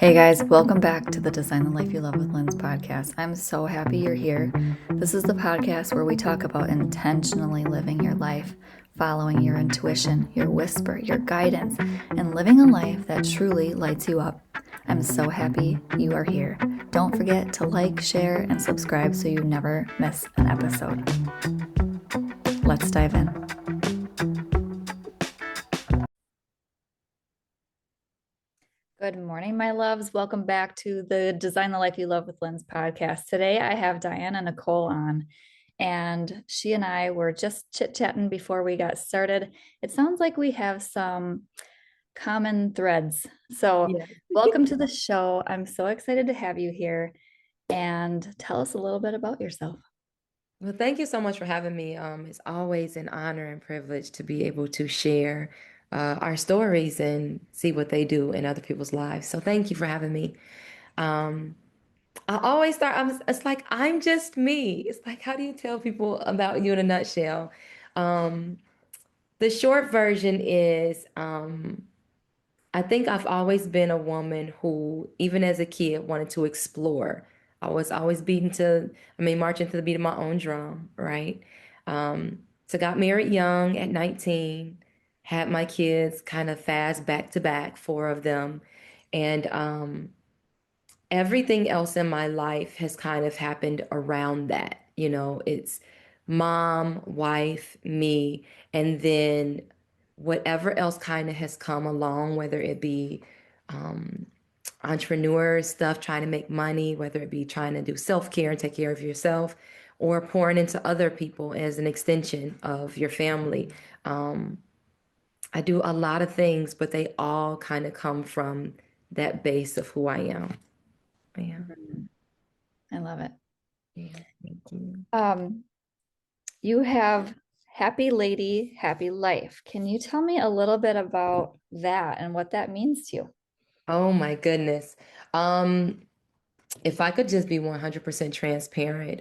Hey guys, welcome back to the Design the Life You Love with Lynn's podcast. I'm so happy you're here. This is the podcast where we talk about intentionally living your life, following your intuition, your whisper, your guidance, and living a life that truly lights you up. I'm so happy you are here. Don't forget to like, share, and subscribe so you never miss an episode. Let's dive in. Good morning, my loves. Welcome back to the Design the Life You Love with Lynn's podcast. Today I have Dianna Nicole on, and she and I were just chit-chatting before we got started. It sounds like we have some common threads. So, Yeah. welcome to the show. I'm so excited to have you here, and tell us a little bit about yourself. Well, thank you so much for having me. It's always an honor and privilege to be able to share our stories and see what they do in other people's lives. So thank you for having me. Um, I always start, it's like, I'm just me. It's like, how do you tell people about you in a nutshell? Um, the short version is, I think I've always been a woman who, even as a kid, wanted to explore. I was always marching to the beat of my own drum, right? So got married young at 19, had my kids kind of fast back to back, four of them. And everything else in my life has kind of happened around that. You know, it's mom, wife, me, and then whatever else kind of has come along, whether it be um, entrepreneur stuff, trying to make money, whether it be trying to do self-care and take care of yourself, or pouring into other people as an extension of your family. Um, I do a lot of things, but they all kind of come from that base of who I am. Yeah. Mhm. I love it. Yeah, thank you. Um, You have Happy Lady, Happy Life. Can you tell me a little bit about that and what that means to you? Oh my goodness. Um, if I could just be 100% transparent,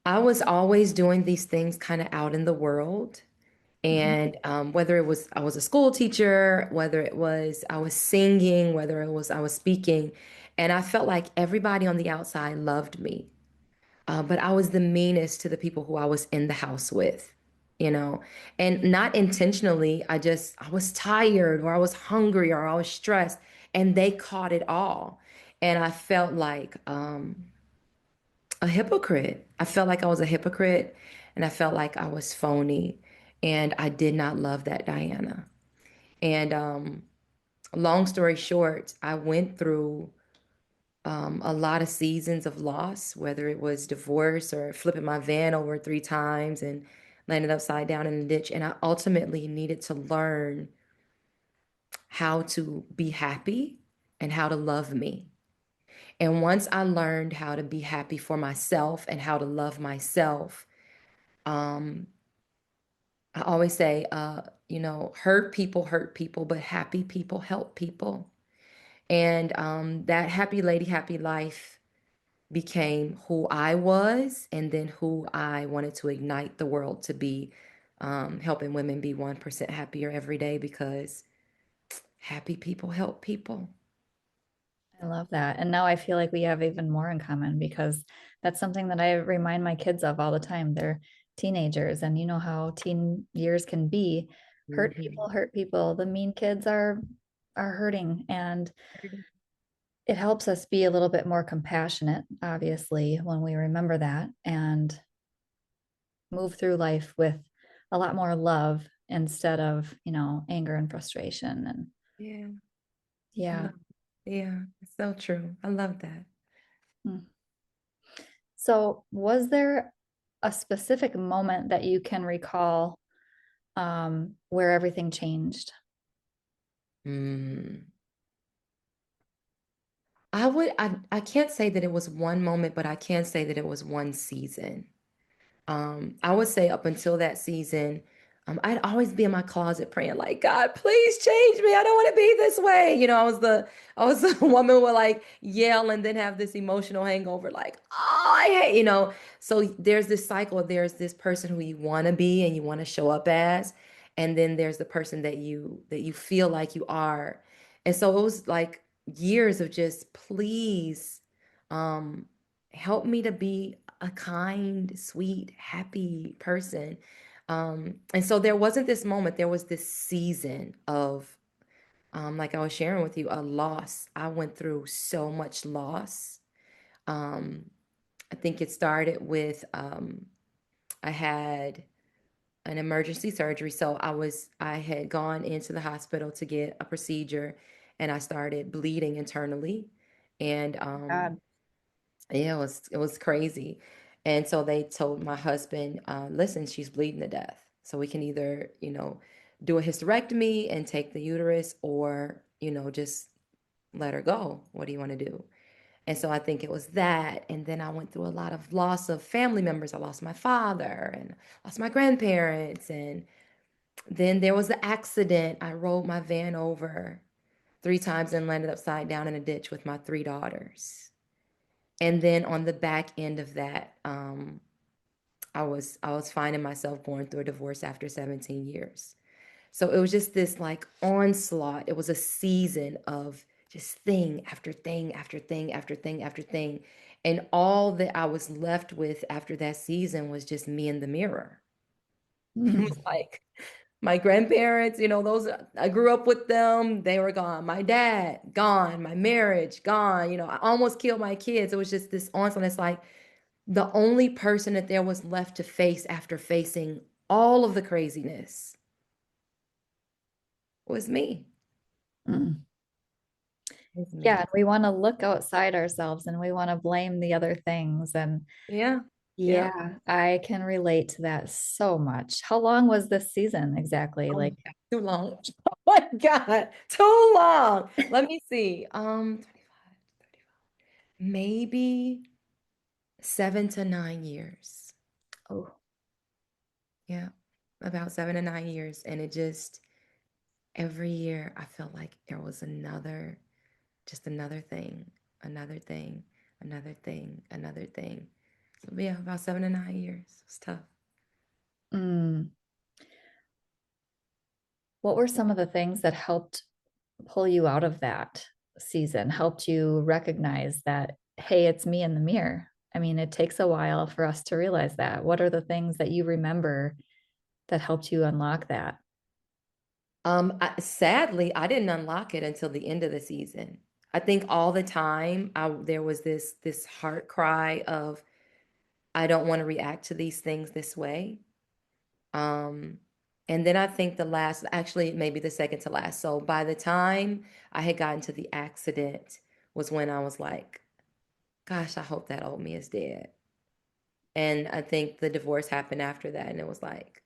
I was always doing these things kind of out in the world. Mhm. And whether it was I was a school teacher, whether it was I was singing, whether it was I was speaking, and I felt like everybody on the outside loved me. But I was the meanest to the people who I was in the house with, you know, and not intentionally. I was tired or I was hungry or I was stressed, and they caught it all. And I felt like a hypocrite. I felt like I was a hypocrite and I felt like I was phony. And I did not love that Dianna. And long story short, I went through a lot of seasons of loss, whether it was divorce or flipping my van over three times and landed upside down in a ditch. And I ultimately needed to learn how to be happy and how to love me. And once I learned how to be happy for myself and how to love myself, um, I always say, hurt people, but happy people help people. And that happy lady, happy life became who I was and then who I wanted to ignite the world to be, helping women be 1% happier every day because happy people help people. I love that. And now I feel like we have even more in common because that's something that I remind my kids of all the time. They're teenagers, and you know how teen years can be. Hurt Mhm. people, hurt people. The mean kids are hurting, and it helps us be a little bit more compassionate, obviously, when we remember that and move through life with a lot more love instead of, anger and frustration. And Yeah, I yeah. love yeah, it's so true. I love that. Hmm. So, was there a specific moment that you can recall where everything changed? Mm. I can't say that it was one moment, but I can say that it was one season. I would say up until that season, I'd always be in my closet praying, like, God, please change me. I don't want to be this way. You know, I was the woman who would like yell and then have this emotional hangover, like, oh, I hate, you know. So there's this cycle. There's this person who you want to be and you want to show up as, and then there's the person that you feel like you are. And so it was like years of just please um help me to be a kind, sweet, happy person. And so there wasn't this moment, there was this season of like I was sharing with you, a loss. I went through so much loss. Um, I think it started with I had an emergency surgery. So I had gone into the hospital to get a procedure and I started bleeding internally. And God. yeah, it was crazy. And so they told my husband, listen, she's bleeding to death. So we can either, do a hysterectomy and take the uterus or, just let her go. What do you want to do? And so I think it was that. And then I went through a lot of loss of family members. I lost my father and lost my grandparents. And then there was the accident. I rolled my van over 3 times and landed upside down in a ditch with my 3 daughters. And then on the back end of that, I was finding myself going through a divorce after 17 years. So it was just this like onslaught. It was a season of just thing after thing after thing after thing after thing. And all that I was left with after that season was just me in the mirror. It was Mm. like my grandparents, those I grew up with them, they were gone. My dad, gone. My marriage, gone. I almost killed my kids. It was just this onslaught. It's like the only person that there was left to face after facing all of the craziness was me. Mm. It was Yeah, me. and we want to look outside ourselves and we want to blame the other things. And Yeah. Yeah. yeah, I can relate to that so much. How long was this season exactly? Oh my Like, God, too long. Oh my God, too long. Let me see. 25, 35, maybe 7 to 9 years. oh, Yeah, about 7 to 9 years. And it just, every year, I felt like there was just another thing, another thing, another thing, another thing. So yeah, about 7 to 9 years. It's tough. mm. What were some of the things that helped pull you out of that season, helped you recognize that, hey, it's me in the mirror? I mean, it takes a while for us to realize that. What are the things that you remember that helped you unlock that? Sadly, I didn't unlock it until the end of the season. I think all the time there was this heart cry of I don't want to react to these things this way. Um, and then I think actually maybe the second to last. So by the time I had gotten to the accident was when I was like, gosh, I hope that old me is dead. And I think the divorce happened after that, and it was like,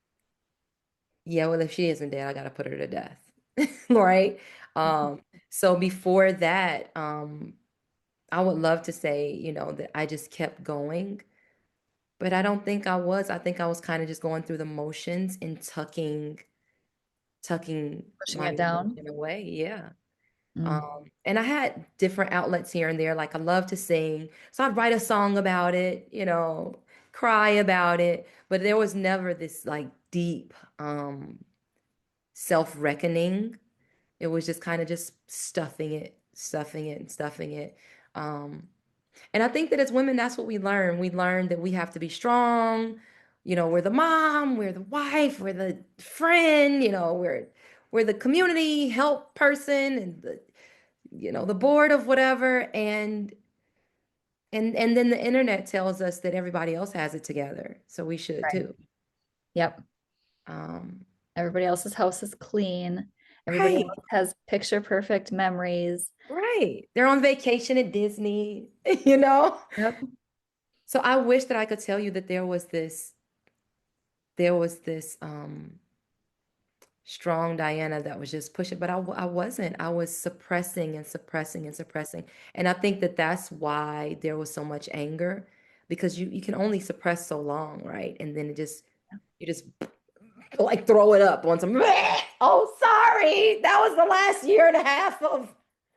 yeah, well, if she isn't dead, I gotta put her to death. Right? Um, so before that, I would love to say, that I just kept going, but I don't think I was. I think I was kind of just going through the motions and tucking Pushing my it down? emotion away. Yeah. Mm. And I had different outlets here and there. Like I love to sing. So I'd write a song about it, cry about it. But there was never this like deep self-reckoning. It was just kind of just stuffing it, stuffing it, and stuffing it. Um, and I think that as women, that's what we learn. We learn that we have to be strong. We're the mom, we're the wife, we're the friend, we're the community help person and the board of whatever. And then the internet tells us that everybody else has it together. So we should Right. too. Yep. Um, Everybody else's house is clean. Everybody right, else has picture perfect memories. right. They're on vacation at Disney, you know? Yep. So I wish that I could tell you that there was this strong Diana that was just pushing, but I wasn't. I was suppressing and suppressing and suppressing. And I think that that's why there was so much anger because you can only suppress so long, right? And then you just like throw it up on some, oh, sorry. That was the last year and a half of,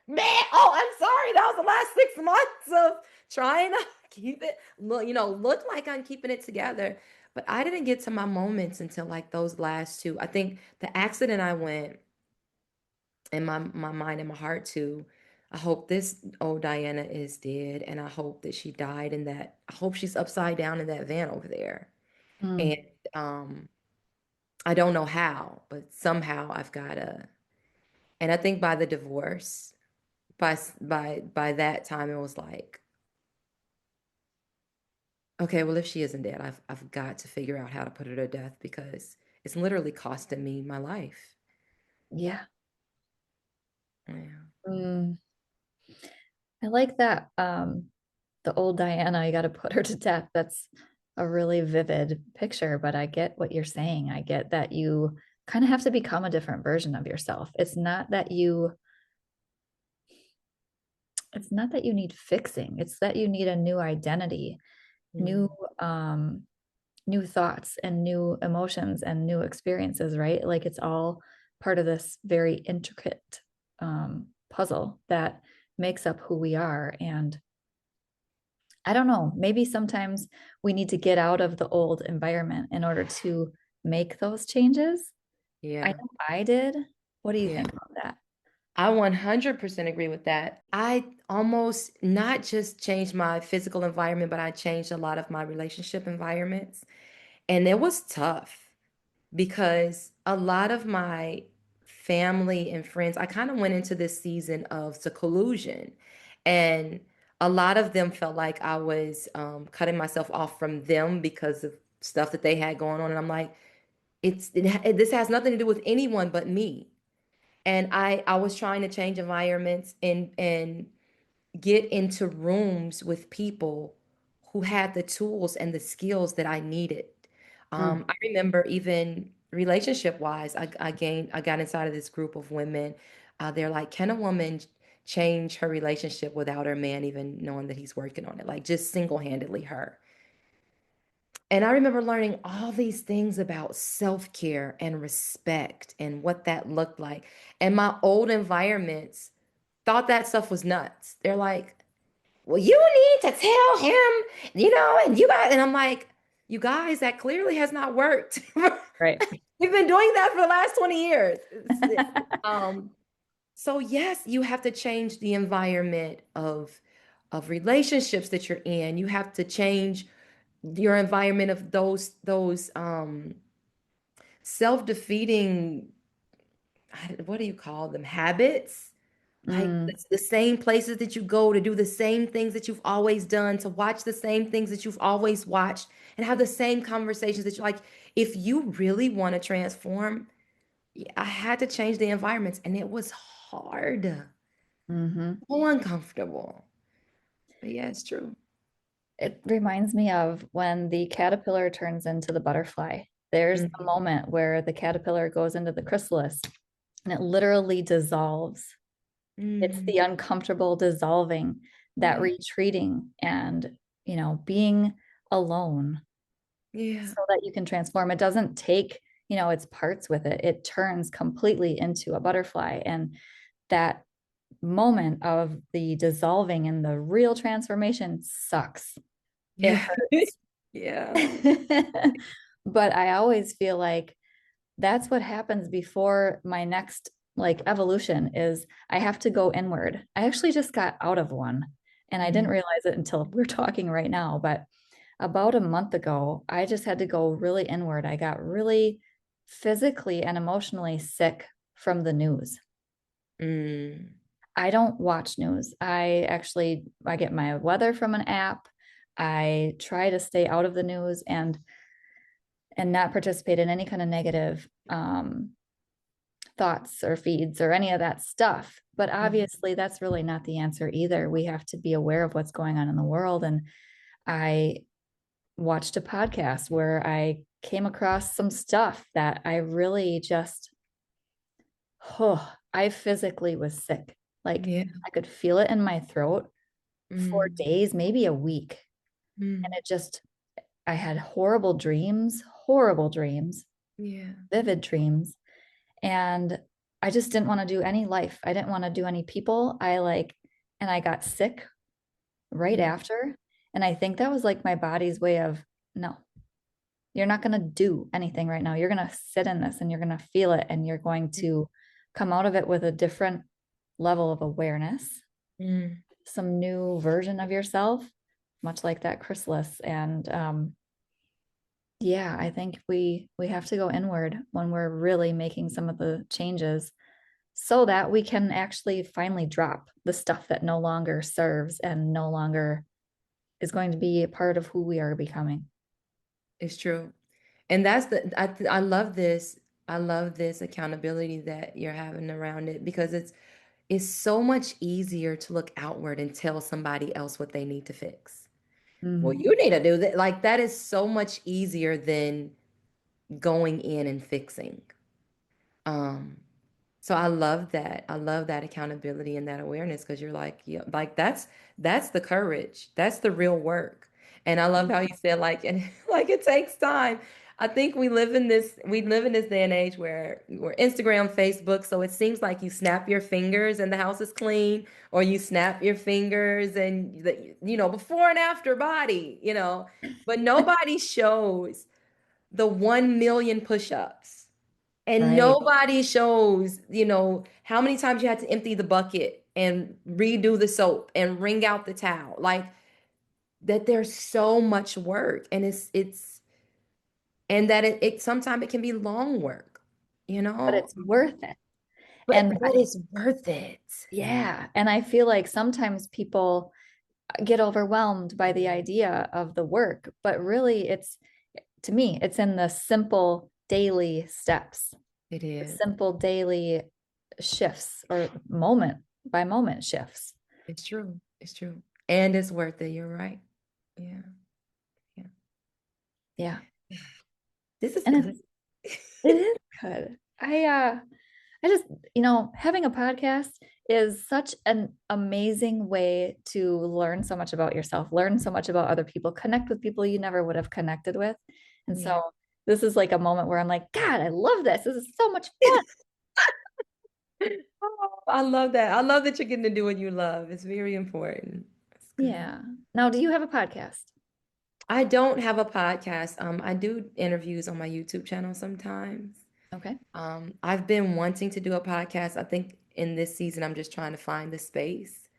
oh, I'm sorry. That was the last 6 months of trying to keep it, look like I'm keeping it together. But I didn't get to my moments until like those last two. I think the accident I went in my mind and my heart to, I hope this old Diana is dead, and I hope that she died in that. I hope she's upside down in that van over there. Mm. And I don't know how, but somehow I've gotta. And I think by the divorce, by that time, it was like, okay, well, if she isn't dead, I've got to figure out how to put her to death because it's literally costing me my life. Yeah. Yeah. Mm. I like that. The old Diana, you got to put her to death. That's a really vivid picture, but I get what you're saying. I get that you kind of have to become a different version of yourself. It's not that you need fixing. It's that you need a new identity, new Mm. um new thoughts and new emotions and new experiences, right? Like it's all part of this very intricate puzzle that makes up who we are. And I don't know, maybe sometimes we need to get out of the old environment in order to make those changes. I Yeah. know I did. What do you Yeah. think about that? I 100% agree with that. I almost not just changed my physical environment, but I changed a lot of my relationship environments. And it was tough because a lot of my family and friends, I kind of went into this season of seclusion. And a lot of them felt like I was cutting myself off from them because of stuff that they had going on. And I'm like, this has nothing to do with anyone but me. And I was trying to change environments and get into rooms with people who had the tools and the skills that I needed. Mm, I remember even relationship wise, I got inside of this group of women. They're like, can a woman change her relationship without her man even knowing that he's working on it? Like just single-handedly her. And I remember learning all these things about self-care and respect and what that looked like. And my old environments thought that stuff was nuts. They're like, well, you need to tell him, and you guys, and I'm like, you guys, that clearly has not worked. right. We've been doing that for the last 20 years. Um, so yes, you have to change the environment of relationships that you're in. You have to change your environment of those self-defeating, what do you call them, habits? Like Mm, it's the same places that you go to do the same things that you've always done, to watch the same things that you've always watched, and have the same conversations that you like. If you really want to transform, yeah, I had to change the environments, and it was hard, mhm. so uncomfortable. But yeah, it's true. It reminds me of when the caterpillar turns into the butterfly. There's a Mhm. moment where the caterpillar goes into the chrysalis and it literally dissolves. It's Mm. the uncomfortable dissolving, that Yeah, retreating and, being alone yeah, so that you can transform. It doesn't take, its parts with it. It turns completely into a butterfly. And that moment of the dissolving and the real transformation sucks. It yeah, hurts. yeah. But I always feel like that's what happens before my next like evolution is I have to go inward. I actually just got out of one and I didn't Mhm. realize it until we're talking right now, but about a month ago, I just had to go really inward. I got really physically and emotionally sick from the news. Mm. I don't watch news. I get my weather from an app. I try to stay out of the news and not participate in any kind of negative thoughts or feeds or any of that stuff. But Mhm. obviously, that's really not the answer either. We have to be aware of what's going on in the world. And I watched a podcast where I came across some stuff that I really just, oh, I physically was sick. Like Yeah. I could feel it in my throat for Mm. days, maybe a week. And Mm. I had horrible dreams, Yeah. vivid dreams. And I just didn't want to do any life. I didn't want to do any people. And I got sick right Mm. after. And I think that was like my body's way of, no, you're not going to do anything right now. You're going to sit in this and you're going to feel it and you're going to come out of it with a different level of awareness. Mm, some new version of yourself, much like that chrysalis. And yeah, I think we have to go inward when we're really making some of the changes so that we can actually finally drop the stuff that no longer serves and no longer is going to be a part of who we are becoming. it's true. And I love this. I love this accountability that you're having around it because it's so much easier to look outward and tell somebody else what they need to fix. Well, Mm, you need to do that. Like that is so much easier than going in and fixing. Um, So I love that. I love that accountability and that awareness because you're like, yeah, like that's the courage. That's the real work. And I love how you said like and like it takes time. I think we live in this day and age where we're Instagram, Facebook, so it seems like you snap your fingers and the house is clean, or you snap your fingers and before and after body, but nobody shows the 1 million push-ups and right. nobody shows, how many times you had to empty the bucket and redo the soap and wring out the towel. Like that there's so much work and it's and that it sometimes it can be long work, you But know? it's worth it. But And but it's worth it. yeah, and I feel like sometimes people get overwhelmed by the idea of the work, but really it's to me, it's in the simple daily steps, It the is. simple daily shifts or moment by moment shifts. It's true. It's true. And it's worth it. You're right. Yeah. Yeah. Yeah. This is And good. it is good. I just, having a podcast is such an amazing way to learn so much about yourself, learn so much about other people, connect with people you never would have connected with. And Yeah. so this is like a moment where I'm like, God, I love this. This is so much fun. Oh, I love that. I love that you're getting to do what you love. It's very important. It's good. Yeah. Now, do you have a podcast? I don't have a podcast. I do interviews on my YouTube channel sometimes. Okay. I've been wanting to do a podcast. I think in this season, I'm just trying to find the space.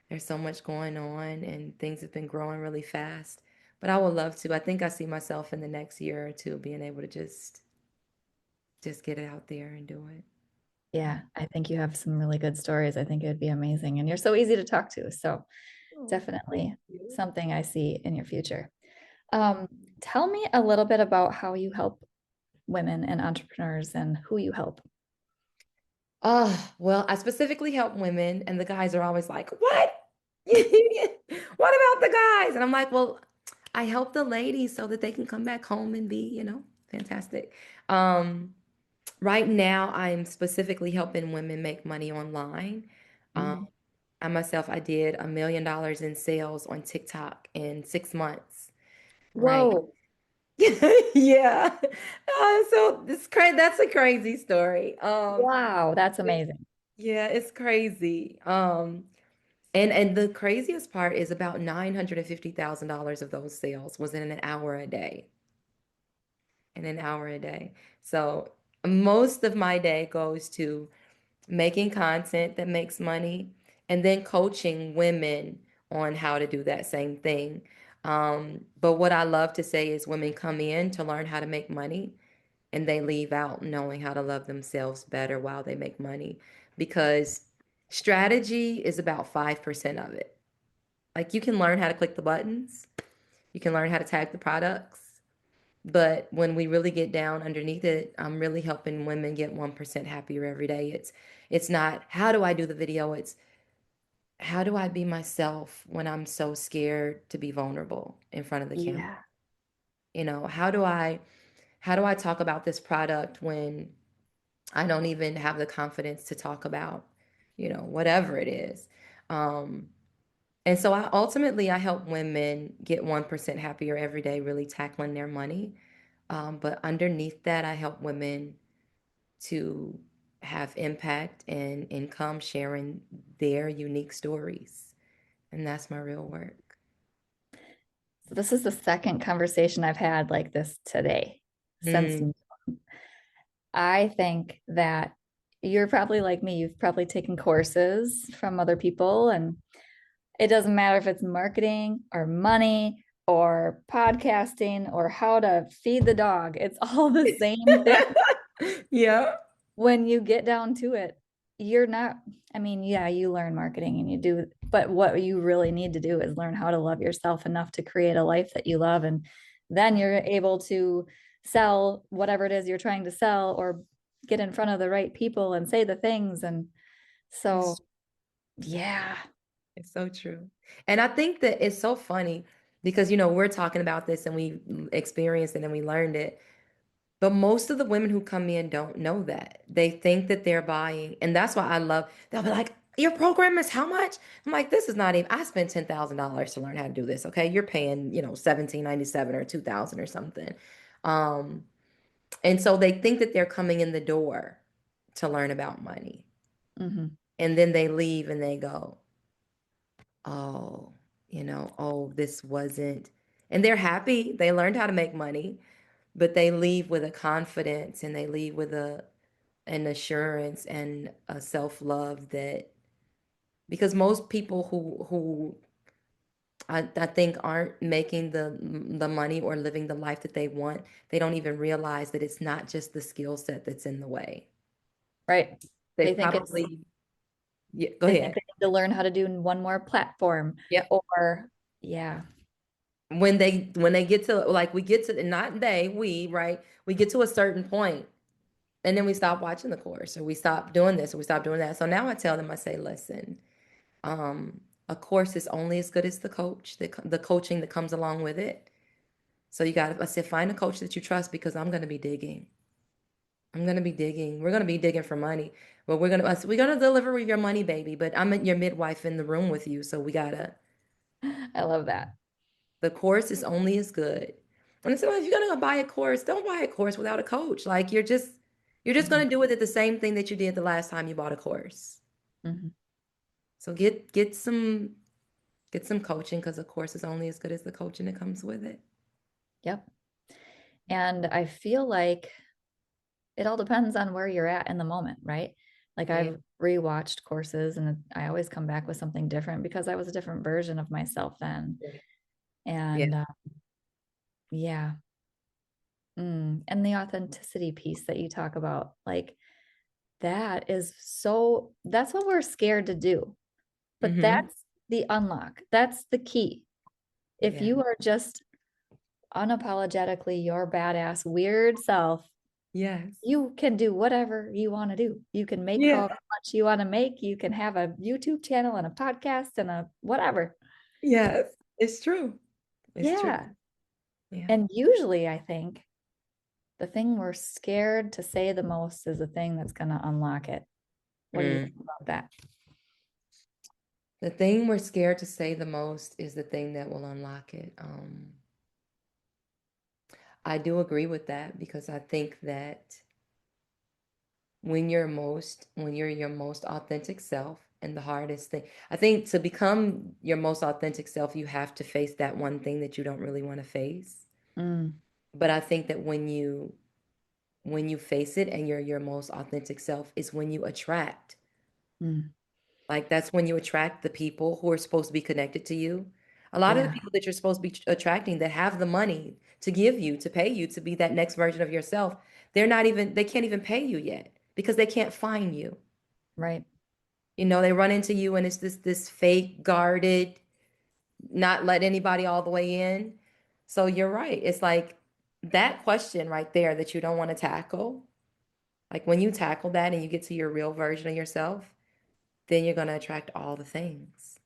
There's so much going on and things have been growing really fast. But I would love to. I think I see myself in the next year or two being able to just get it out there and do it. Yeah, I think you have some really good stories. I think it would be amazing. And you're so easy to talk to. So Oh, thank definitely you. something I see in your future. Um, Tell me a little bit about how you help women and entrepreneurs and who you help. Oh, well, I specifically help women, and the guys are always like, "What? What about the guys?" And I'm like, "Well, I help the ladies so that they can come back home and be, fantastic." Um, right now, I'm specifically helping women make money online. Um, Mm. I did $1 million in sales on TikTok in 6 months. Right. Whoa. Yeah. So it's crazy. That's a crazy story. Wow, that's amazing. Yeah, it's crazy. And the craziest part is about $950,000 of those sales was in an hour a day. In an hour a day. So most of my day goes to making content that makes money and then coaching women on how to do that same thing. But what I love to say is women come in to learn how to make money and they leave out knowing how to love themselves better while they make money because strategy is about 5% of it. Like you can learn how to click the buttons, you can learn how to tag the products, but when we really get down underneath it, I'm really helping women get 1% happier every day. It's not how do I do the video, it's how do I be myself when I'm so scared to be vulnerable in front of the camera? Yeah. How do I talk about this product when I don't even have the confidence to talk about, whatever it is. Um, and so I help women get 1% happier every day, really tackling their money. But underneath that, I help women to have impact and income sharing their unique stories. And that's my real work. So this is the second conversation I've had like this today since Mm, I think that you're probably like me. You've probably taken courses from other people and It doesn't matter if it's marketing or money or podcasting or how to feed the dog. It's all the same thing. Yeah. When you get down to it, you're not, I mean, yeah, you learn marketing and you do, but what you really need to do is learn how to love yourself enough to create a life that you love. And then you're able to sell whatever it is you're trying to sell or get in front of the right people and say the things. And so, It's yeah. it's so true. And I think that it's so funny because, we're talking about this and we experienced it and we learned it. But most of the women who come in don't know that. They think that they're buying. And that's why they'll be like, your program is how much? I'm like, this is not even, I spent $10,000 to learn how to do this. Okay. You're paying, 1797 or 2000 or something. Um, and so they think that they're coming in the door to learn about money. Hmm. And then they leave and they go, oh, oh, this wasn't. And they're happy. They learned how to make money, but they leave with a confidence and they leave with an assurance and a self-love that because most people who I think aren't making the money or living the life that they want, they don't even realize that it's not just the skill set that's in the way. Right. They They think it's, probably, yeah, go they think ahead. they need to learn how to do one more platform Yep. or, yeah. When they get to like we get to not they, we, right? We get to a certain point and then we stop watching the course or we stop doing this or we stop doing that. So now I tell them, I say, listen, a course is only as good as the coach, the coaching that comes along with it. So I said, find a coach that you trust because I'm going to be digging. I'm going to be digging. We're going to be digging for money, but we're going to deliver your money, baby. But I'm your midwife in the room with you. So I love that. the course is only as good. And I said, well, if you're going to buy a course, don't buy a course without a coach. Like you're just Mhm. going to do it at the same thing that you did the last time you bought a course. Mhm. So get some coaching because a course is only as good as the coaching that comes with it. Yep. And I feel like it all depends on where you're at in the moment, right? Like Yeah. I've rewatched courses and I always come back with something different because I was a different version of myself then. Yeah. And yeah. And the authenticity piece that you talk about, like that's what we're scared to do. But Mm-hmm. that's the unlock. That's the key. If Yeah. you are just unapologetically your badass weird self, Yes. you can do whatever you want to do. You can make Yeah. however much you want to make. You can have a YouTube channel and a podcast and a whatever. Yes. It's true. It's true. Yeah. Yeah. And usually I think the thing we're scared to say the most is the thing that's going to unlock it. What do you Mm. think about that? The thing we're scared to say the most is the thing that will unlock it. I do agree with that because I think that when you're your most authentic self and the hardest thing, I think to become your most authentic self, you have to face that one thing that you don't really want to face. Mm, But I think that when you face it and you're your most authentic self is when you attract. mm, Like that's when you attract the people who are supposed to be connected to you. A lot of the yeah, people that you're supposed to be attracting that have the money to give you, to pay you to be that next version of yourself, they can't even pay you yet because they can't find you. right. They run into you and it's this fake, guarded, not let anybody all the way in. So you're right. It's like that question right there that you don't want to tackle. Like when you tackle that and you get to your real version of yourself, then you're going to attract all the things.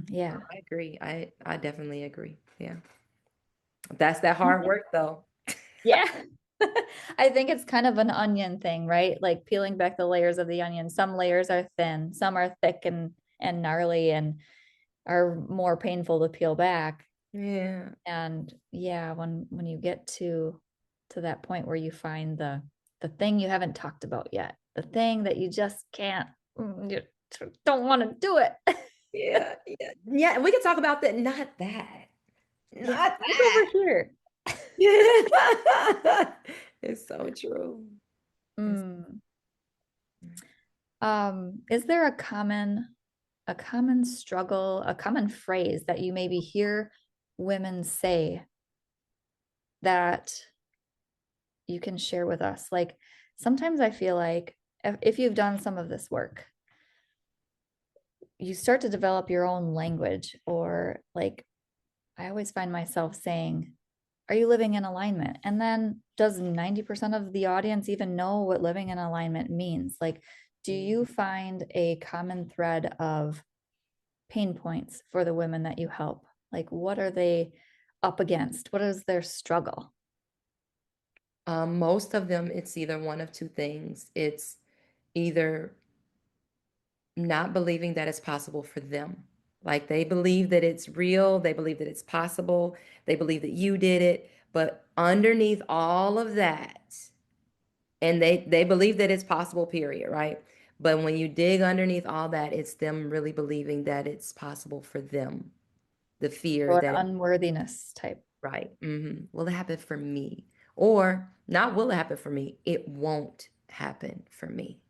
Yeah. I agree. I definitely agree. Yeah. That's that hard work though. Yeah. I think it's kind of an onion thing, right? Like peeling back the layers of the onion. Some layers are thin, some are thick and gnarly and are more painful to peel back. Yeah. And yeah, when you get to that point where you find the thing you haven't talked about yet, the thing that you just can't, you don't want to do it. Yeah. Yeah. Yeah. We can talk about that. Not that. Yeah, Not look over that. here. Yeah. It's so true. It's, Mm. Is there a common a common struggle, a common phrase that you maybe hear women say that you can share with us? Like sometimes I feel like if you've done some of this work, you start to develop your own language, or like I always find myself saying, are you living in alignment? And then does 90% of the audience even know what living in alignment means? Like, do you find a common thread of pain points for the women that you help? Like, what are they up against? What is their struggle? Most of them, it's either one of two things. It's either not believing that it's possible for them. Like they believe that it's real, they believe that it's possible, they believe that you did it, but underneath all of that, and they believe that it's possible, period, right? But when you dig underneath all that, it's them really believing that it's possible for them. The fear Or that an unworthiness type? right. Will it happen for me? Or not will it happen for me? It won't happen for me.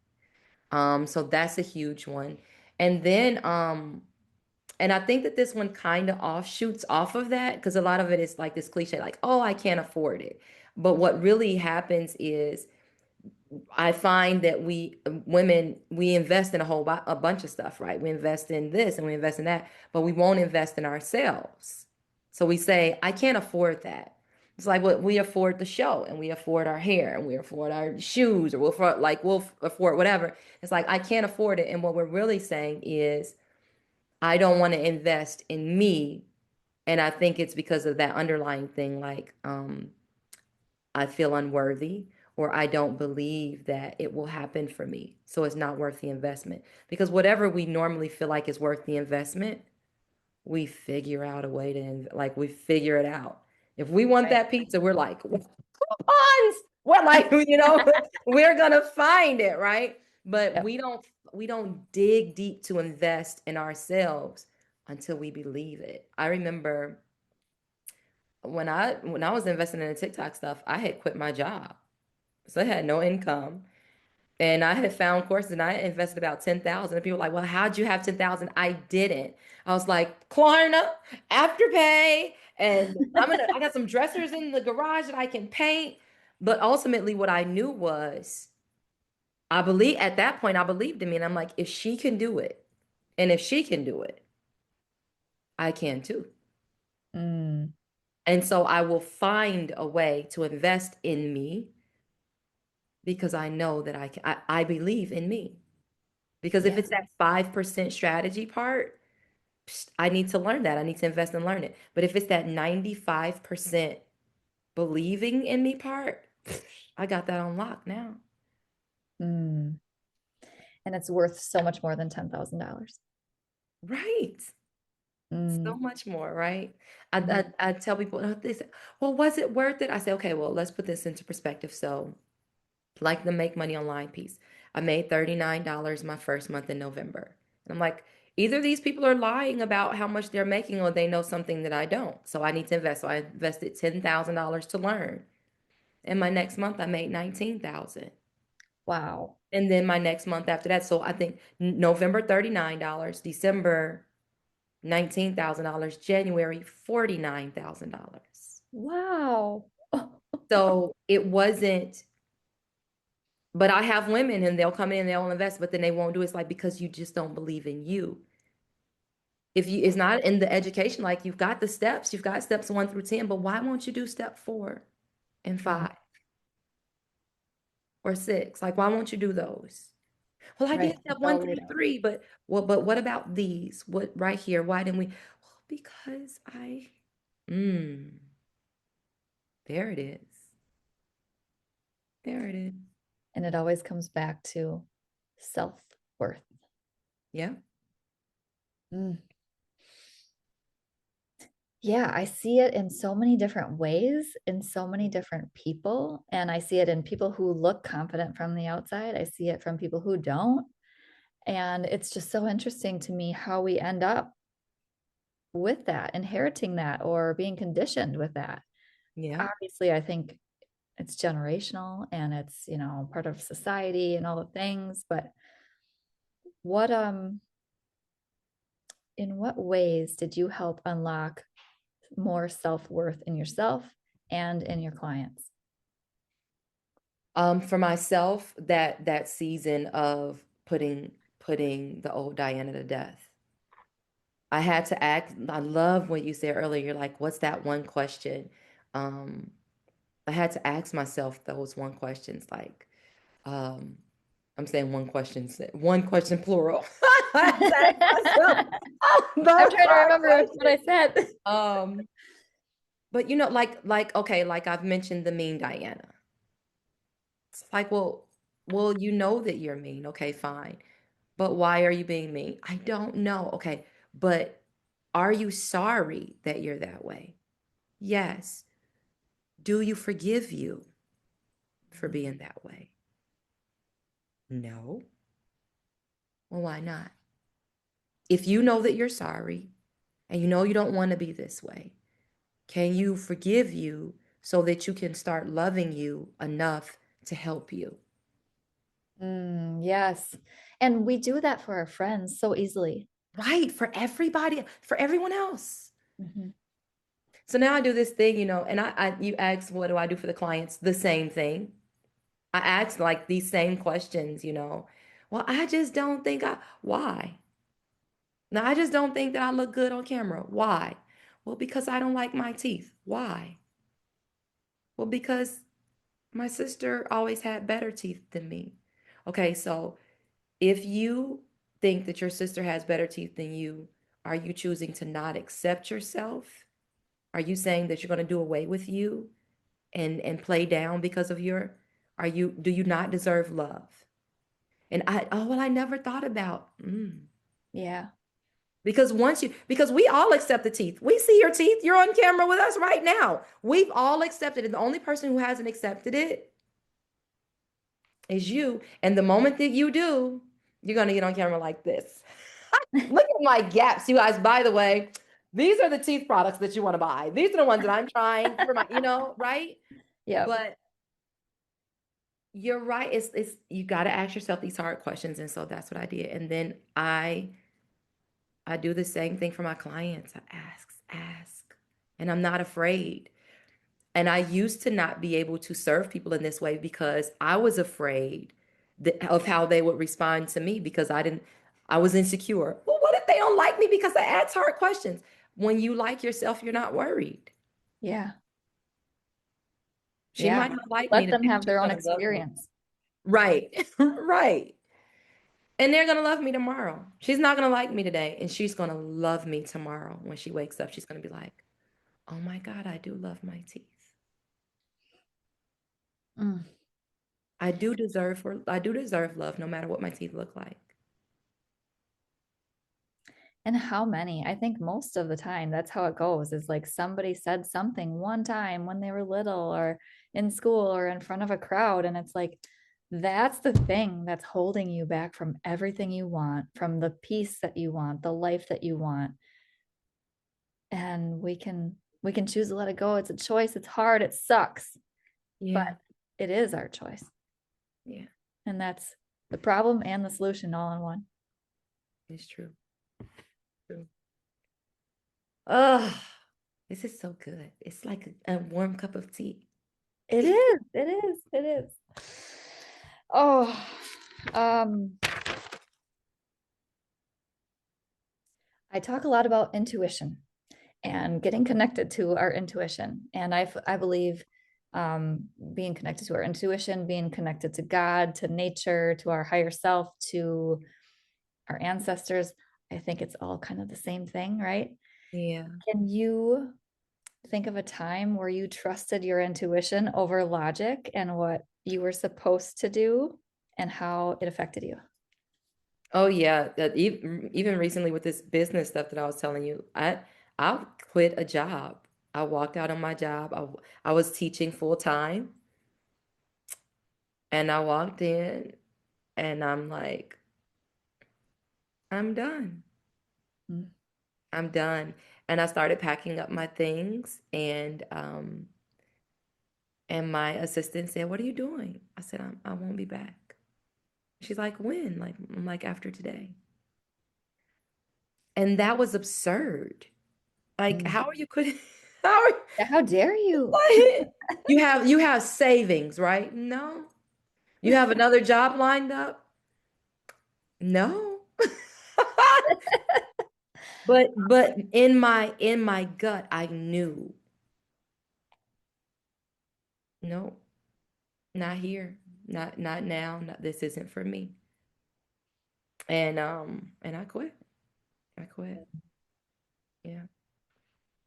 So that's a huge one. And then and I think that this one kind of offshoots off of that because a lot of it is like this cliche, like, oh, I can't afford it. But what really happens is I find that we women we invest in a bunch of stuff, right? We invest in this and we invest in that, but we won't invest in ourselves. So we say, I can't afford that. It's like what we afford the show and we afford our hair and we afford our shoes or we'll afford whatever. It's like I can't afford it. And what we're really saying is I don't want to invest in me. And I think it's because of that underlying thing, like I feel unworthy or I don't believe that it will happen for me. So it's not worth the investment. Because whatever we normally feel like is worth the investment, we figure out a way to, like, we figure it out. If we want Right. that pizza, we're like, coupons. We're like, we're gonna find it, right? But Yep. we don't dig deep to invest in ourselves until we believe it. I remember when I was investing in the TikTok stuff, I had quit my job. So I had no income. And I had found courses and I invested about 10,000. And people were like, well, how'd you have 10,000? I didn't. I was like, Klarna, Afterpay, and I got some dressers in the garage that I can paint. But ultimately what I knew was at that point, I believed in me. And I'm like, if she can do it, and if she can do it, I can too. Mm, And so I will find a way to invest in me because I know that I believe in me. Because if yeah. it's that 5% strategy part, I need to learn that. I need to invest and learn it. But if it's that 95% believing in me part, I got that on lock now. Mm. And it's worth so much more than $10,000. Right. So Mm, much more, right? I, mhm. I, I tell people, they say, well, was it worth it? I say, okay, well, let's put this into perspective. So, like the make money online piece, I made $39 my first month in November. And I'm like, either these people are lying about how much they're making or they know something that I don't. So I need to invest. So I invested $10,000 to learn. And my next month I made 19,000. Wow. And then my next month after that, so I think November $39, December $19,000, January $49,000. Wow. So it wasn't, but I have women and they'll come in and they'll invest, but then they won't do it. It's like because you just don't believe in you. If you it's not in the education, like you've got steps 1 through 10, but why won't you do step 4 and 5 or 6? Like, why won't you do those? Well, I Right. did It's step one all through laid out. three, but what about these? What right here? Why didn't we? Well, because mm, there it is. There it is. And it always comes back to self-worth. Yeah. Mm. Yeah, I see it in so many different ways, in so many different people. And I see it in people who look confident from the outside. I see it from people who don't. And it's just so interesting to me how we end up with that, inheriting that, or being conditioned with that. Yeah. Obviously, I think it's generational and it's, part of society and all the things. But what in what ways did you help unlock more self-worth in yourself and in your clients? For myself, that season of putting the old Diana to death. I had to ask, I love what you said earlier. You're like, what's that one question? Um, I had to ask myself those one questions like, um, I'm saying one question plural. I had to ask myself I'm those trying to hard remember what I questions. said. Um, but okay, like I've mentioned the mean Diana. It's like, well, you know that you're mean. Okay, fine. But why are you being mean? I don't know. Okay, but are you sorry that you're that way? Yes. Do you forgive you for being that way? No. Well, why not? If you know that you're sorry and you know you don't want to be this way, can you forgive you so that you can start loving you enough to help you? Yes. And we do that for our friends so easily. Right, for everybody, for everyone else. Mhm. So now I do this thing, and you ask, what do I do for the clients? The same thing. I ask like these same questions. Well, I just don't think why? Now, I just don't think that I look good on camera. Why? Well, because I don't like my teeth. Why? Well, because my sister always had better teeth than me. Okay, so if you think that your sister has better teeth than you, are you choosing to not accept yourself? Are you saying that you're going to do away with you and play down because of do you not deserve love? And I never thought about. Yeah. Because we all accept the teeth. We see your teeth. You're on camera with us right now. We've all accepted it. The only person who hasn't accepted it is you. And the moment that you do, you're going to get on camera like this. Look at my gaps, you guys. By the way, these are the teeth products that you want to buy. These are the ones that I'm trying for right? Yep. But you're right. It's you got to ask yourself these hard questions. And so that's what I did. And then I do the same thing for my clients. I ask, and I'm not afraid. And I used to not be able to serve people in this way because I was afraid of how they would respond to me because I was insecure. Well, what if they don't like me because I ask hard questions? When you like yourself, you're not worried. Yeah. She Yeah. might not like me Let them today, have but she's their own gonna love me. experience. Right, right. And they're gonna love me tomorrow. She's not gonna like me today, and she's gonna love me tomorrow. When she wakes up, she's gonna be like, "Oh my God, I do love my teeth. Mm. I do deserve love, no matter what my teeth look like." And how many? I think most of the time that's how it goes is like somebody said something one time when they were little or in school or in front of a crowd. And it's like, that's the thing that's holding you back from everything you want, from the peace that you want, the life that you want. And we can choose to let it go. It's a choice. It's hard. It sucks, but Yeah, it is our choice. yeah, And that's the problem and the solution all in one. it's true. True. Oh, this is so good. It's like a warm cup of tea. It is. It is. It is. Oh, um, I talk a lot about intuition and getting connected to our intuition. And I believe being connected to our intuition, being connected to God, to nature, to our higher self, to our ancestors, I think it's all kind of the same thing, right? Yeah. Can you think of a time where you trusted your intuition over logic and what you were supposed to do and how it affected you? Oh yeah. That even recently with this business stuff that I was telling you, I quit a job. I walked out on my job. I was teaching full time, and I walked in, and I'm like, I'm done. Mm, I'm done. And I started packing up my things, and my assistant said, "What are you doing?" I said, I won't be back." She's like, "When?" Like, I'm like, "After today." And that was absurd. Like, Mm. how are you quitting? How are How dare you? what? You have savings, right? No. You have another job lined up? No. But in my gut, I knew, no, not here. Not now. Not, this isn't for me. And I quit. I quit. Yeah.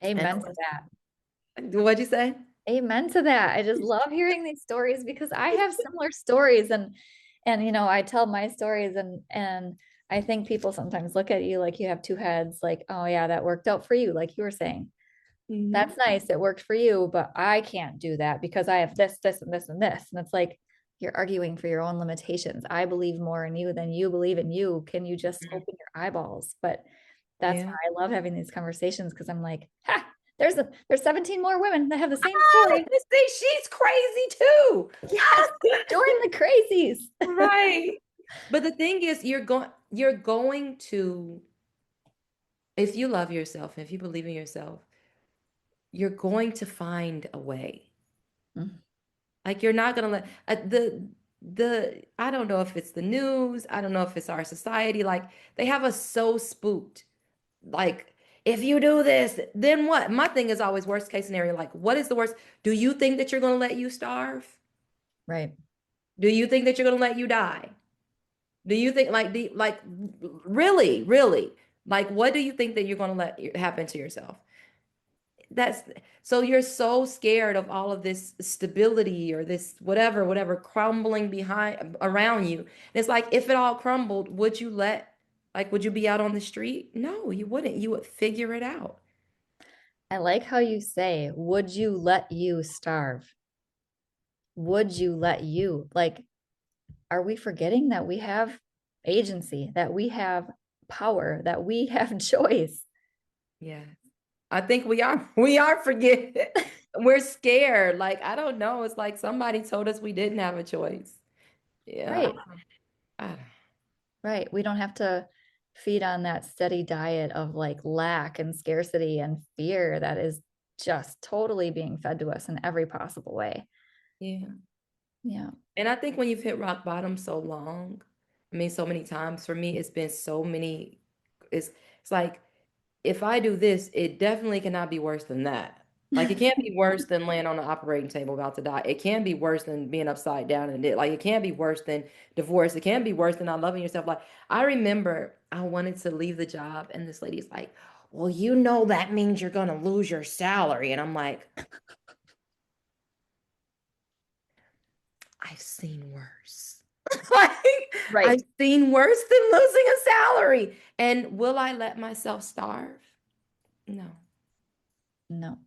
And Amen to that. what'd you say? Amen to that. I just love hearing these stories because I have similar stories and I tell my stories and I think people sometimes look at you like you have two heads, like, oh yeah, that worked out for you, like you were saying. Hmm. That's nice. It worked for you, but I can't do that because I have this, this, and this, and this. And it's like you're arguing for your own limitations. I believe more in you than you believe in you. Can you just open your eyeballs? But that's Yeah. why I love having these conversations because I'm like, ha, there's 17 more women that have the same Ah, story. see, she's crazy too. Yes, join the crazies. Right. But the thing is, you're going to, if you love yourself, if you believe in yourself, you're going to find a way. Like you're not gonna let the I don't know if it's the news, I don't know if it's our society, like they have us so spooked. Like if you do this, then what? My thing is always worst case scenario. Like, what is the worst? Do you think that you're gonna let you starve? Right. Do you think that you're gonna let you die? Do you think like really, really? Like what do you think that you're gonna let happen to yourself? That's so you're so scared of all of this stability or this whatever crumbling behind around you. And it's like if it all crumbled, would you be out on the street? No, you wouldn't. You would figure it out. I like how you say, would you let you starve? Would you let you? Like, are we forgetting that we have agency, that we have power, that we have choice? Yeah. I think we are forgetting. We're scared. Like, I don't know. It's like somebody told us we didn't have a choice. Yeah. Right. I- Right. We don't have to feed on that steady diet of like lack and scarcity and fear that is just totally being fed to us in every possible way. yeah. Yeah. And I think when you've hit rock bottom so long, I mean, so many times for me, it's been so many. It's like if I do this, it definitely cannot be worse than that. Like it can't be worse than laying on the operating table about to die. It can be worse than being upside down and it. Like it can't be worse than divorce. It can't be worse than not loving yourself. Like I remember I wanted to leave the job, and this lady's like, "Well, you know that means you're gonna lose your salary," and I'm like, I've seen worse. Like, Right. I've seen worse than losing a salary. And will I let myself starve? No. No.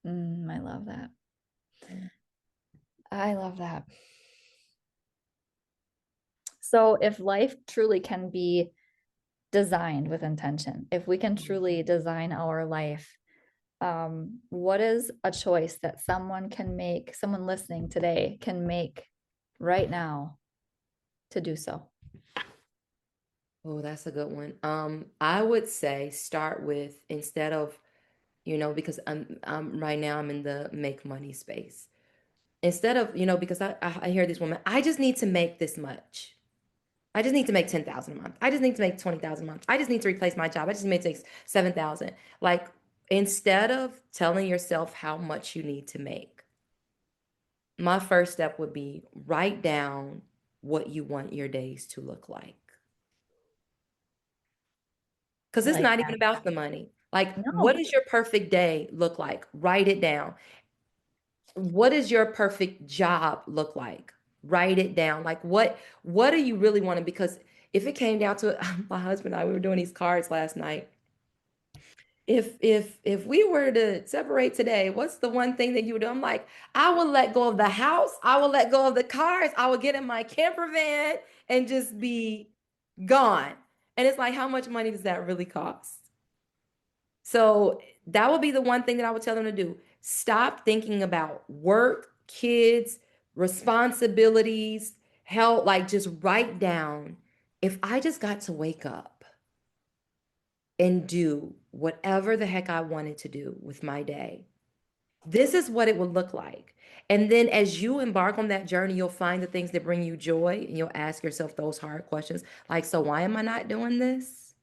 I love that. Yeah. I love that. So if life truly can be designed with intention, if we can truly design our life, what is a choice that someone can make, someone listening today can make right now to do so? Oh, that's a good one. I would say start with instead of, because I'm right now I'm in the make money space. Instead of, because I hear this woman, I just need to make this much. I just need to make 10,000 a month. I just need to make 20,000 a month. I just need to replace my job. I just need to make 7,000. Like instead of telling yourself how much you need to make, my first step would be write down what you want your days to look like. Because I it's like not even that. about the money. Like, what No, does your perfect day look like? Write it down. What does your perfect job look like? Write it down. Like, what do you really want? Because if it came down to it, my husband and I, we were doing these cards last night. If we were to separate today, what's the one thing that you would do? I'm like, I will let go of the house. I will let go of the cars. I will get in my camper van and just be gone. And it's like, how much money does that really cost? So that would be the one thing that I would tell them to do. Stop thinking about work, kids, responsibilities, help. Like just write down, if I just got to wake up, and do whatever the heck I wanted to do with my day. This is what it would look like. And then as you embark on that journey, you'll find the things that bring you joy and you'll ask yourself those hard questions like, so why am I not doing this?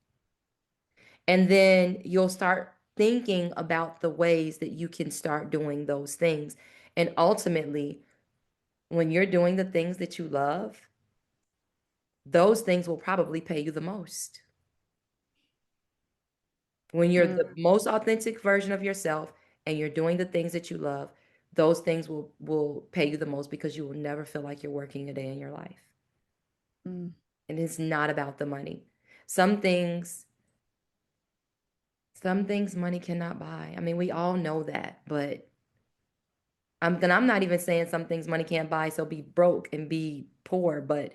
And then you'll start thinking about the ways that you can start doing those things. And ultimately, when you're doing the things that you love, those things will probably pay you the most. When you're Mm, the most authentic version of yourself and you're doing the things that you love, those things will pay you the most because you will never feel like you're working a day in your life. mm, And it's not about the money. Some things, some things money cannot buy. I mean, we all know that, but I'm not even saying some things money can't buy, so be broke and be poor, but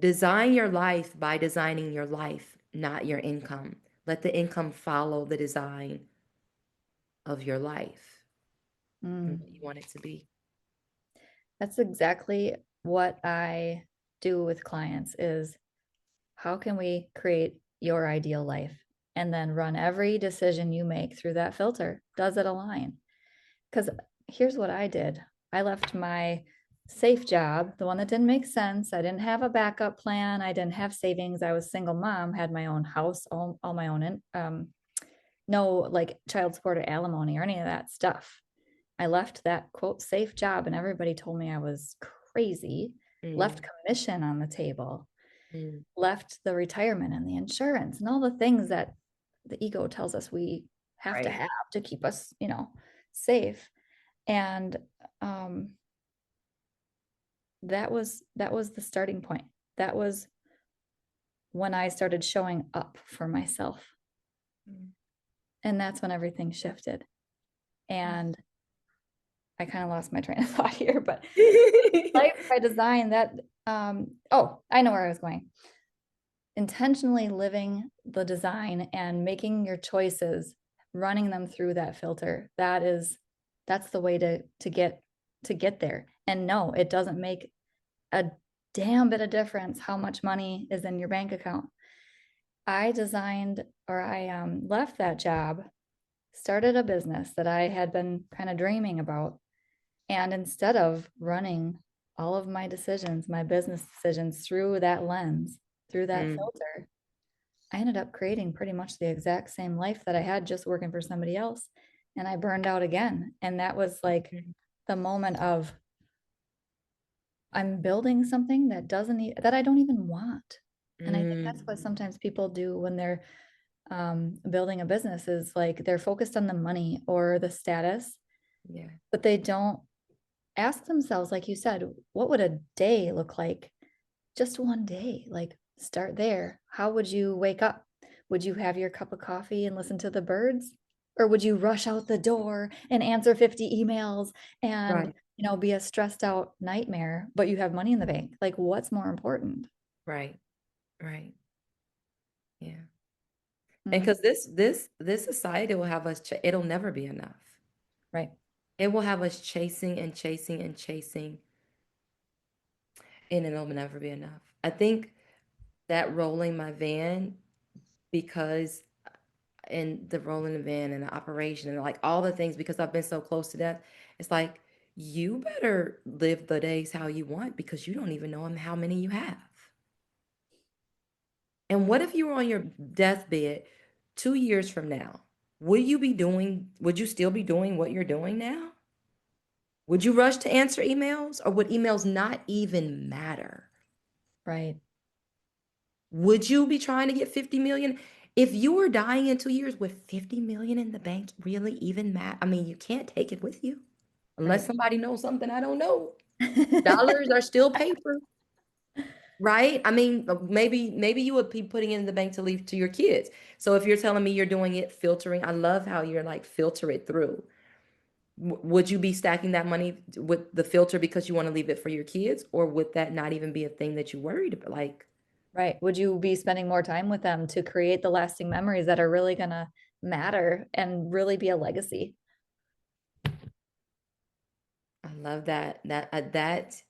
design your life by designing your life, not your income. Let the income follow the design of your life and mm. what you want it to be. That's exactly what I do with clients is how can we create your ideal life and then run every decision you make through that filter? Does it align? Because here's what I did. I left my safe job, the one that didn't make sense. I didn't have a backup plan. I didn't have savings. I was a single mom, had my own house, all my own, no like child support or alimony or any of that stuff. I left that quote safe job and everybody told me I was crazy, left Mm, commission on the table, mm, left the retirement and the insurance and all the things that the ego tells us we right. have to keep us, safe. And um, that was the starting point. That was when I started showing up for myself. Mm. And that's when everything shifted. And I kind of lost my train of thought here, but life by design that oh, I know where I was going. Intentionally living the design and making your choices, running them through that filter. That's the way to get there. And no, it doesn't make a damn bit of difference how much money is in your bank account. I left that job, started a business that I had been kind of dreaming about. And instead of running all of my decisions, my business decisions through that lens, through that Mm, filter, I ended up creating pretty much the exact same life that I had just working for somebody else. And I burned out again. And that was like mm, the moment of I'm building something that I don't even want. And I think that's mm. what sometimes people do when they're building a business is like they're focused on the money or the status, Yeah, but they don't ask themselves, like you said, what would a day look like? Just one day, like start there. How would you wake up? Would you have your cup of coffee and listen to the birds? Or would you rush out the door and answer 50 emails and, right, be a stressed out nightmare, but you have money in the bank? Like, what's more important? right, right. Yeah. And Mm, because this society will have us, it'll never be enough. right. It will have us chasing and chasing and chasing, and it'll never be enough. I think that rolling my van, because in the rolling the van and the operation and like all the things, because I've been so close to death, it's like you better live the days how you want because you don't even know how many you have. And what if you were on your deathbed 2 years from now? Would you still be doing what you're doing now? Would you rush to answer emails or would emails not even matter? Right. Would you be trying to get 50 million? If you were dying in 2 years, with 50 million in the bank really even matter? I mean, you can't take it with you unless Right. somebody knows something I don't know. Dollars are still paper, right? I mean, maybe you would be putting it in the bank to leave to your kids. So if you're telling me you're doing it filtering, I love how you're like filter it through. Would you be stacking that money with the filter because you want to leave it for your kids, or would that not even be a thing that you worried about? Like, Right. Would you be spending more time with them to create the lasting memories that are really going to matter and really be a legacy? I love that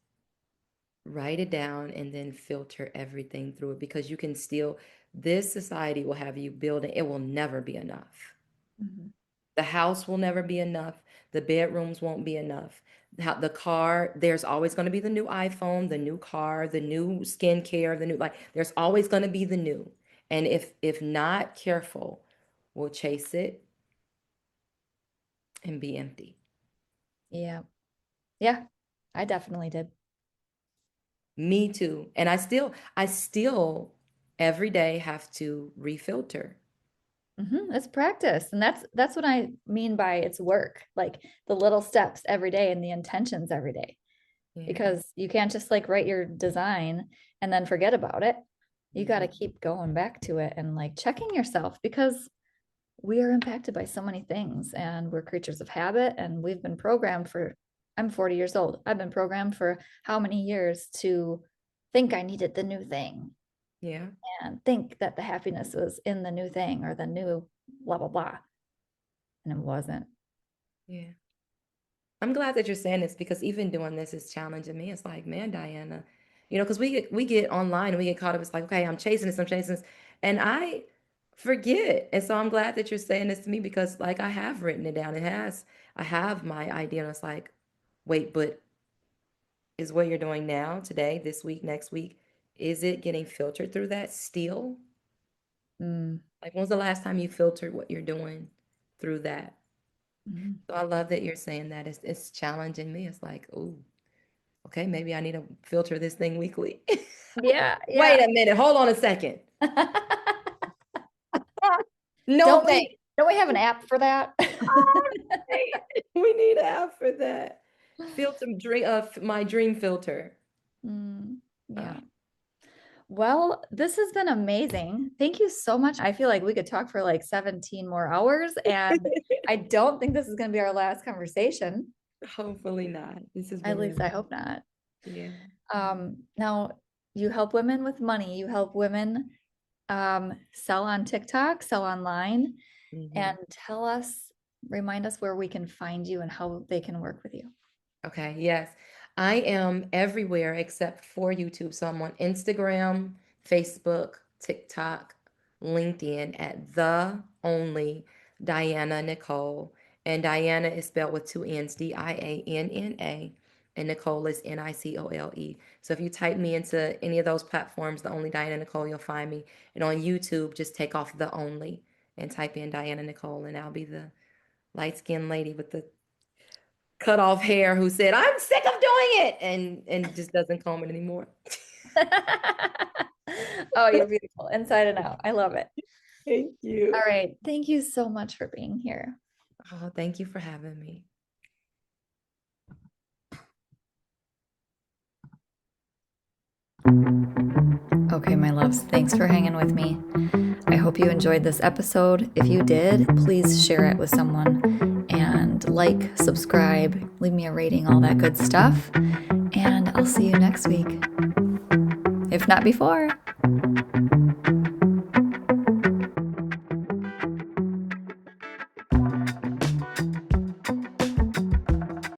write it down and then filter everything through it because you can still This society will have you building, it will never be enough. Mhm. The house will never be enough. The bedrooms won't be enough. The car, there's always going to be the new iPhone, the new car, the new skincare, the new, like, there's always going to be the new. And if not careful, we'll chase it and be empty. Yeah. Yeah. I definitely did. Me too. And I still every day have to refilter. It's practice. And that's what I mean by it's work, like the little steps every day and the intentions every day. Yeah. Because you can't just like write your design and then forget about it. You got to Mhm. keep going back to it and like checking yourself because we are impacted by so many things and we're creatures of habit and we've been programmed for, I'm 40 years old. I've been programmed for how many years to think I needed the new thing Yeah. and think that the happiness was in the new thing or the new blah, blah, blah. And it wasn't. Yeah. I'm glad that you're saying this because even doing this is challenging me. It's like, man, Diana, because we get online and we get caught up. It's like, okay, I'm chasing this, and I forget. And so I'm glad that you're saying this to me because, like, I have written it down. I have my idea, and it's like, wait, but is what you're doing now, today, this week, next week, is it getting filtered through that still? Mm, Like, when's the last time you filtered what you're doing through that? mm. So I love that you're saying that. It's challenging me. It's like, oh. Okay, maybe I need to filter this thing weekly. Yeah, Wait yeah. a minute. Hold on a second. No Don't thanks. we have an app for that? We need an app for that. Filter dream my dream filter. Uh, Yeah. Well, this has been amazing. Thank you so much. I feel like we could talk for like 17 more hours, and I don't think this is going to be our last conversation. hopefully not. This has At been least really I hope not. yeah. Now you help women with money. You help women sell on TikTok, sell online, Mhm. and remind us where we can find you and how they can work with you. Okay, yes. I am everywhere except for YouTube. So I'm on Instagram, Facebook, TikTok, LinkedIn at the only Dianna Nicole. And Diana is spelled with two N's, Dianna, and Nicole is Nicole. So if you type me into any of those platforms, the only Dianna Nicole, you'll find me. And on YouTube, just take off the only and type in Dianna Nicole, and I'll be the light-skinned lady with the cut off hair who said, I'm sick of doing it and just doesn't comb it anymore. Oh, you're beautiful inside and out. I love it. Thank All you. right. Thank you so much for being here. Oh, thank you for having me. Okay, my loves, thanks for hanging with me. I hope you enjoyed this episode. If you did, please share it with someone and like, subscribe, leave me a rating, all that good stuff. And I'll see you next week, if not before.